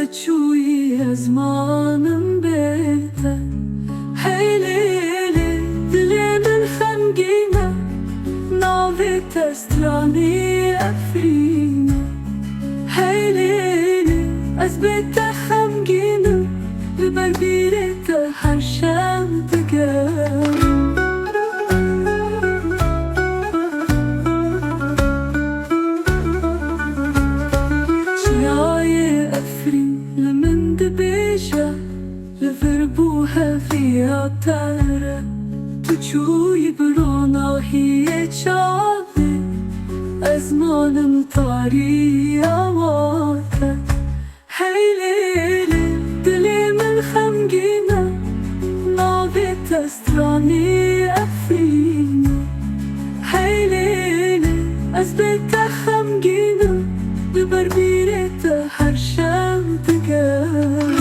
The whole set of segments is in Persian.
چوی از مانم بهتر. هی لیلی دل من خمگینه، ناوت از ترانی افرینه. هی لیلی از بیت خمگینم، ببر بیرت هر شب دگر. لفربوها فيها تارة تشوي برونا هي شعبي أزمان مطارية واتا. هاي ليلي دلي من خمجينة، نابت أستراني أفرينة. هاي ليلي أزبت خمجينة، ببربيرة حرشام تقال.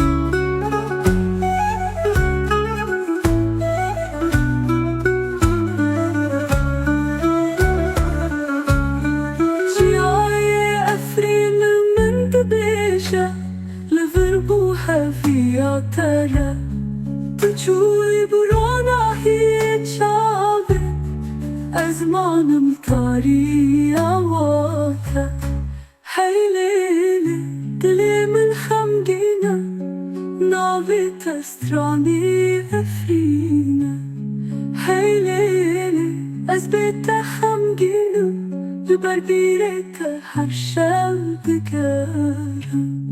لفربوها فيها ترى تشوي برانا هي شعبي أزمان مطارية واتا. هاي ليلي دلي من خمجينة، نابت أستراني أفرينة. هاي ليلي أزبت خمجينة، ببربيرة حرشام بكارم.